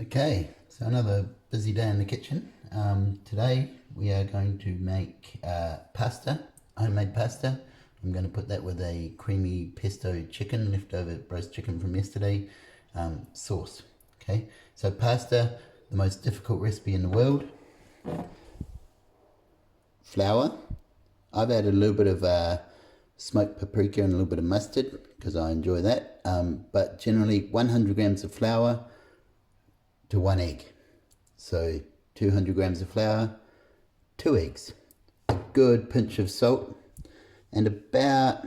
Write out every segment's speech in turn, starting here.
Okay, so another busy day in the kitchen. Today we are going to make pasta, homemade pasta. I'm going to put that with a creamy pesto chicken, leftover roast chicken from yesterday, sauce. Okay, so pasta, the most difficult recipe in the world. Flour. I've added a little bit of smoked paprika and a little bit of mustard because I enjoy that. But generally 100 grams of flour to 1 egg. So 200 grams of flour, 2 eggs, a good pinch of salt, and about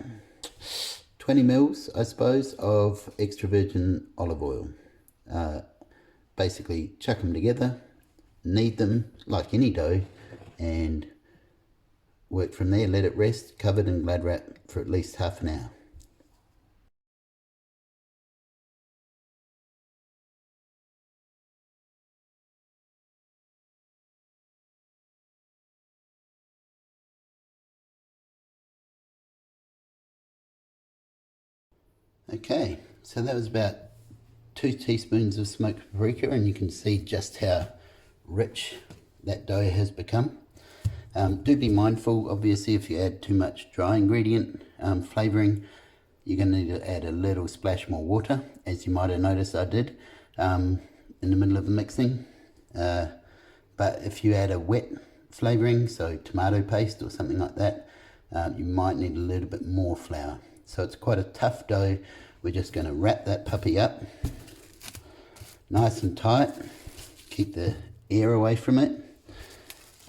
20 mils, I suppose, of extra virgin olive oil. Basically chuck them together, knead them like any dough, and work from there. Let it rest, covered in Glad wrap for at least half an hour. Okay, so that was about 2 teaspoons of smoked paprika, and you can see just how rich that dough has become. Do be mindful, obviously, if you add too much dry ingredient flavouring, you're going to need to add a little splash more water, as you might have noticed I did in the middle of the mixing. But if you add a wet flavouring, so tomato paste or something like that, you might need a little bit more flour. So it's quite a tough dough. We're just going to wrap that puppy up nice and tight, keep the air away from it,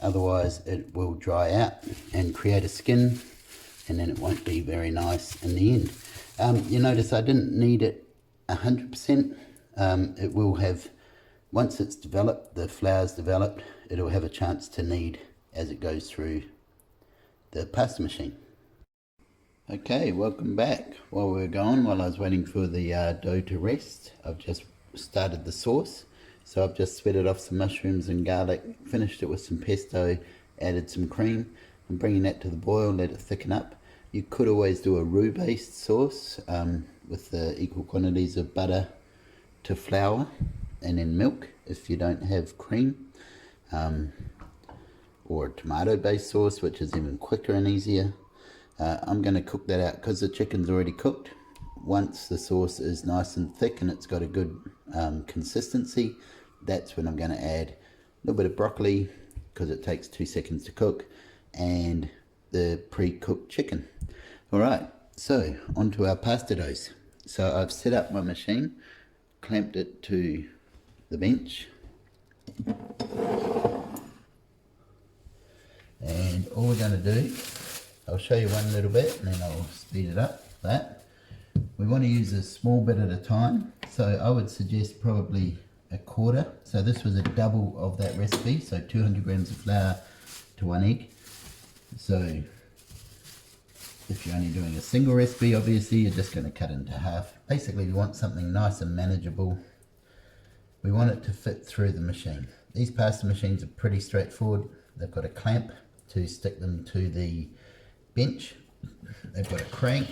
otherwise it will dry out and create a skin, and then it won't be very nice in the end. You notice I didn't knead it 100%. It will have, once it's developed, the flour's developed, it'll have a chance to knead as it goes through the pasta machine. Okay, welcome back. While we were gone, while I was waiting for the dough to rest, I've just started the sauce. So I've just sweated off some mushrooms and garlic, finished it with some pesto, added some cream. I'm bringing that to the boil, let it thicken up. You could always do a roux based sauce with the equal quantities of butter to flour and then milk if you don't have cream, or a tomato based sauce, which is even quicker and easier. I'm going to cook that out because the chicken's already cooked. Once the sauce is nice and thick and it's got a good consistency, that's when I'm going to add a little bit of broccoli because it takes 2 seconds to cook, and the pre-cooked chicken. Alright, so onto our pasta doughs. So I've set up my machine, clamped it to the bench, and all we're going to do, I'll show you one little bit and then I'll speed it up. That we want to use a small bit at a time, so I would suggest probably a quarter. So this was a double of that recipe, so 200 grams of flour to 1 egg. So if you're only doing a single recipe, obviously you're just going to cut it into half. Basically we want something nice and manageable. We want it to fit through the machine. These pasta machines are pretty straightforward. They've got a clamp to stick them to the bench, they've got a crank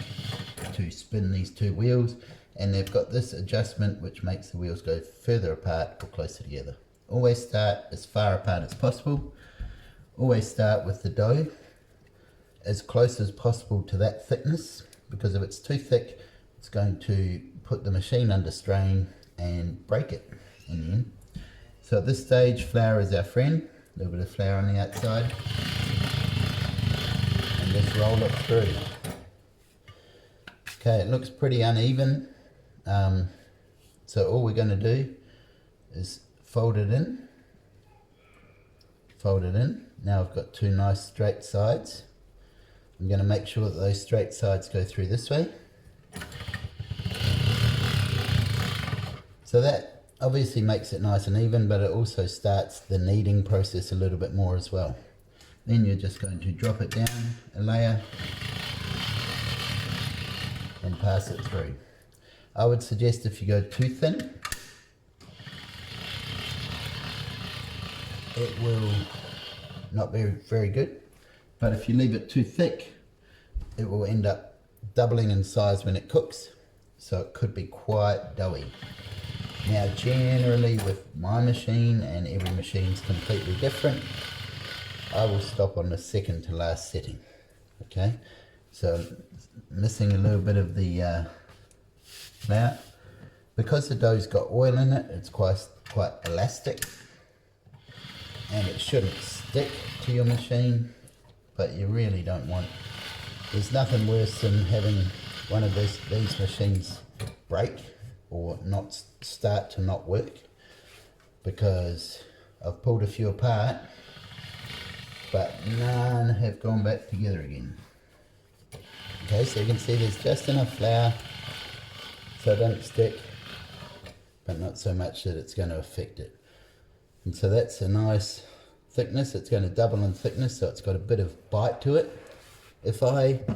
to spin these 2 wheels, and they've got this adjustment which makes the wheels go further apart or closer together. Always start as far apart as possible. Always start with the dough as close as possible to that thickness, because if it's too thick it's going to put the machine under strain and break it in the end. So at this stage flour is our friend, a little bit of flour on the outside. Just roll it through. Okay, it looks pretty uneven, so all we're going to do is fold it in. Now I've got 2 nice straight sides. I'm going to make sure that those straight sides go through this way. So that obviously makes it nice and even, but it also starts the kneading process a little bit more as well. Then you're just going to drop it down a layer and pass it through. I would suggest if you go too thin, it will not be very good. But if you leave it too thick, it will end up doubling in size when it cooks. So it could be quite doughy. Now generally with my machine, and every machine's completely different, I will stop on the second to last setting. Okay, so missing a little bit of the flour. Because the dough's got oil in it, it's quite elastic, and it shouldn't stick to your machine, but you really don't want. There's nothing worse than having one of these machines break or not start to not work, because I've pulled a few apart, but none have gone back together again. Okay, so you can see there's just enough flour so it don't stick, but not so much that it's going to affect it. And so that's a nice thickness. It's going to double in thickness, so it's got a bit of bite to it. If I've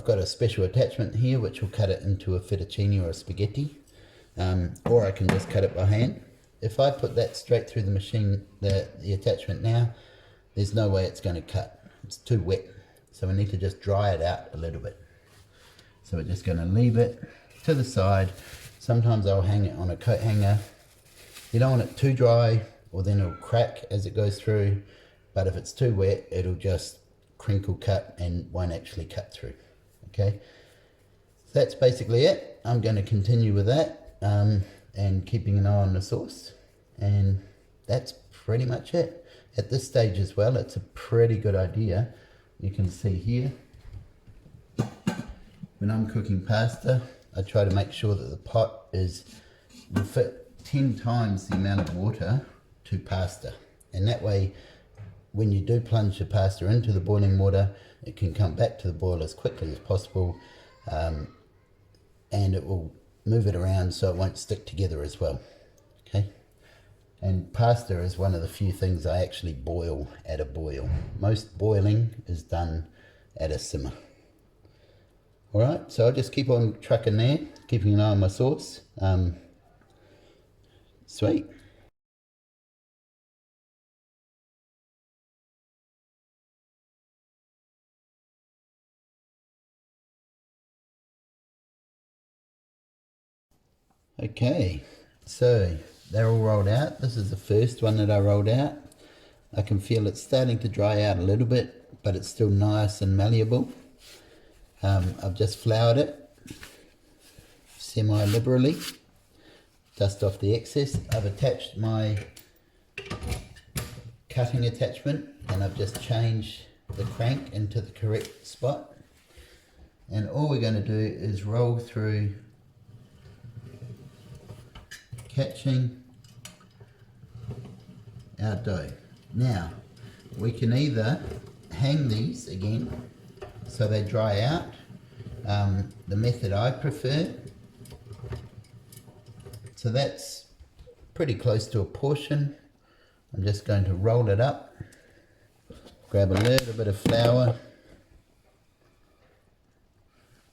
got a special attachment here which will cut it into a fettuccine or a spaghetti, or I can just cut it by hand. If I put that straight through the machine, the attachment now, there's no way it's going to cut. It's too wet, so we need to just dry it out a little bit. So we're just going to leave it to the side. Sometimes I'll hang it on a coat hanger. You don't want it too dry, or then it'll crack as it goes through, but if it's too wet, it'll just crinkle cut and won't actually cut through. Okay, so that's basically it. I'm going to continue with that, and keeping an eye on the sauce, and that's pretty much it. At this stage as well, it's a pretty good idea. You can see here, when I'm cooking pasta, I try to make sure that the pot will fit 10 times the amount of water to pasta, and that way when you do plunge the pasta into the boiling water, it can come back to the boil as quickly as possible, and it will move it around so it won't stick together as well. Okay, and pasta is one of the few things I actually boil at a boil. Most boiling is done at a simmer. Alright, so I'll just keep on trucking there, keeping an eye on my sauce. Sweet. Okay, so they're all rolled out. This is the first one that I rolled out. I can feel it's starting to dry out a little bit, but it's still nice and malleable. I've just floured it semi-liberally, dust off the excess. I've attached my cutting attachment, and I've just changed the crank into the correct spot. And all we're going to do is roll through, catching our dough. Now we can either hang these again so they dry out. The method I prefer, so that's pretty close to a portion. I'm just going to roll it up, grab a little bit of flour,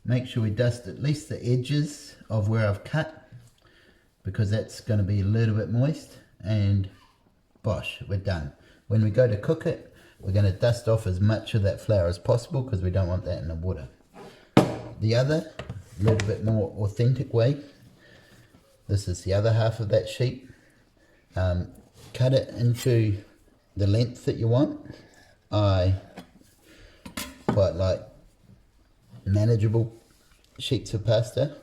make sure we dust at least the edges of where I've cut, because that's going to be a little bit moist, and bosh, we're done. When we go to cook it, we're going to dust off as much of that flour as possible, because we don't want that in the water. The other, little bit more authentic way, this is the other half of that sheet. Cut it into the length that you want. I quite like manageable sheets of pasta.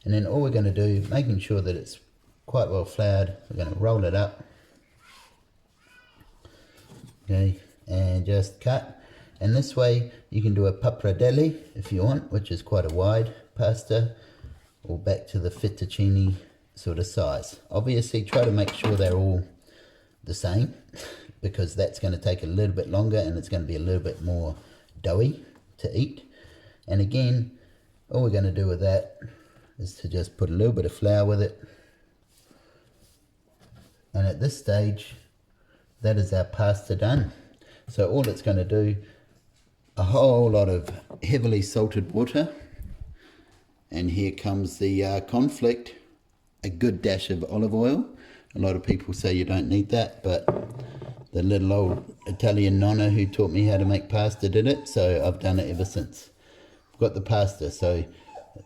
And then all we're going to do, making sure that it's quite well floured, we're going to roll it up. Okay, and just cut. And this way you can do a pappardelle if you want, which is quite a wide pasta, or back to the fettuccine sort of size. Obviously try to make sure they're all the same, because that's going to take a little bit longer and it's going to be a little bit more doughy to eat. And again, all we're going to do with that is to just put a little bit of flour with it. And at this stage, that is our pasta done. So all it's going to do, a whole lot of heavily salted water, and here comes the conflict, a good dash of olive oil. A lot of people say you don't need that, but the little old Italian nonna who taught me how to make pasta did it, so I've done it ever since. I've got the pasta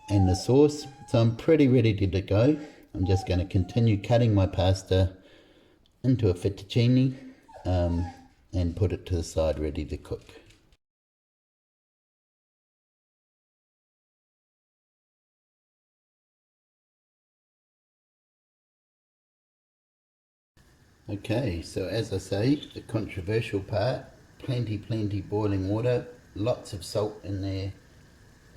and the sauce, so I'm pretty ready to go. I'm just going to continue cutting my pasta into a fettuccine and put it to the side ready to cook. Okay, so as I say, the controversial part, plenty boiling water, lots of salt in there,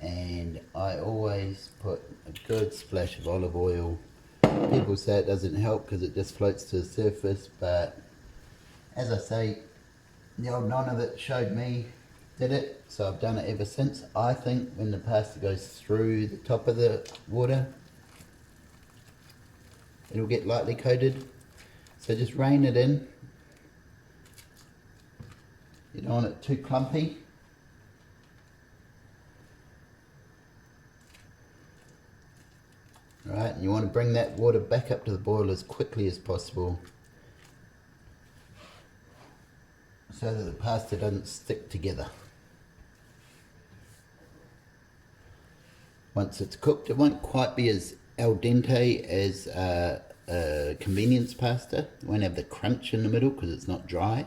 and I always put a good splash of olive oil. People say it doesn't help because it just floats to the surface, but as I say, the old nonna that showed me did it, so I've done it ever since. I think when the pasta goes through the top of the water, it'll get lightly coated. So just rein it in. You don't want it too clumpy. Right, and you want to bring that water back up to the boil as quickly as possible so that the pasta doesn't stick together. Once it's cooked, it won't quite be as al dente as convenience pasta. It won't have the crunch in the middle because it's not dry.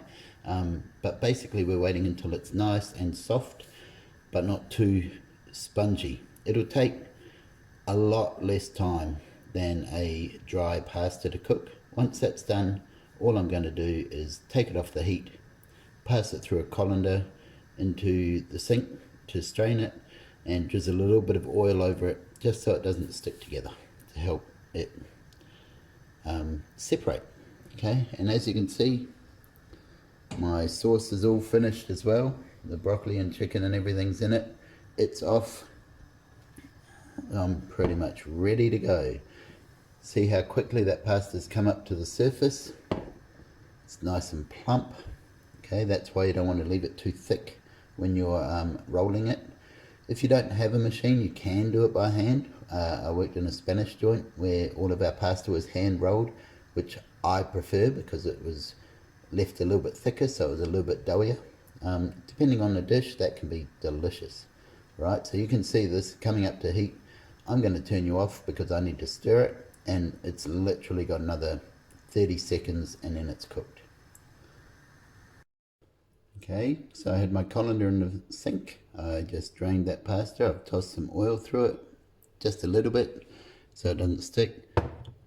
But basically we're waiting until it's nice and soft, but not too spongy. It'll take a lot less time than a dry pasta to cook. Once that's done, all I'm going to do is take it off the heat, pass it through a colander into the sink to strain it, and drizzle a little bit of oil over it just so it doesn't stick together to help it separate. Okay, and as you can see, my sauce is all finished as well. The broccoli and chicken and everything's in it. It's off. I'm pretty much ready to go. See how quickly that pasta's come up to the surface. It's nice and plump. Okay, that's why you don't want to leave it too thick when you're rolling it. If you don't have a machine, you can do it by hand. I worked in a Spanish joint where all of our pasta was hand rolled, which I prefer because it was left a little bit thicker, so it was a little bit doughier. Depending on the dish, that can be delicious. Right, so you can see this coming up to heat. I'm going to turn you off because I need to stir it, and it's literally got another 30 seconds and then it's cooked. Okay, so I had my colander in the sink. I just drained that pasta. I've tossed some oil through it, just a little bit, so it doesn't stick.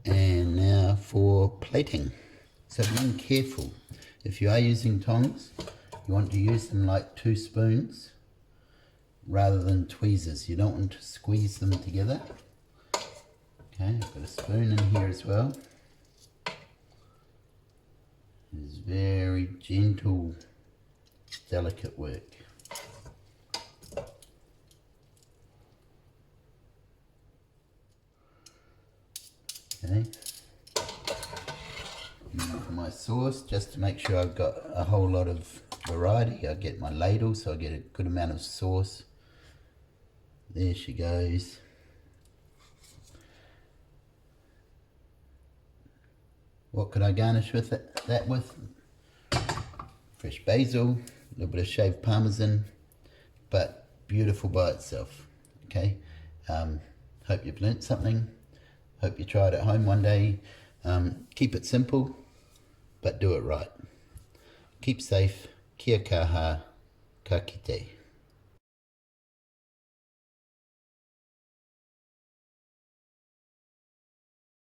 And now for plating. So be careful. If you are using tongs, you want to use them like 2 spoons rather than tweezers. You don't want to squeeze them together. Okay, I've got a spoon in here as well. It's very gentle, delicate work. Okay. Now for my sauce, just to make sure I've got a whole lot of variety, I get my ladle so I get a good amount of sauce. There she goes. What could I garnish with that with? Fresh basil, a little bit of shaved parmesan, but beautiful by itself. Okay, hope you've learnt something. Hope you try it at home one day. Keep it simple, but do it right. Keep safe. Kia kaha, ka kite.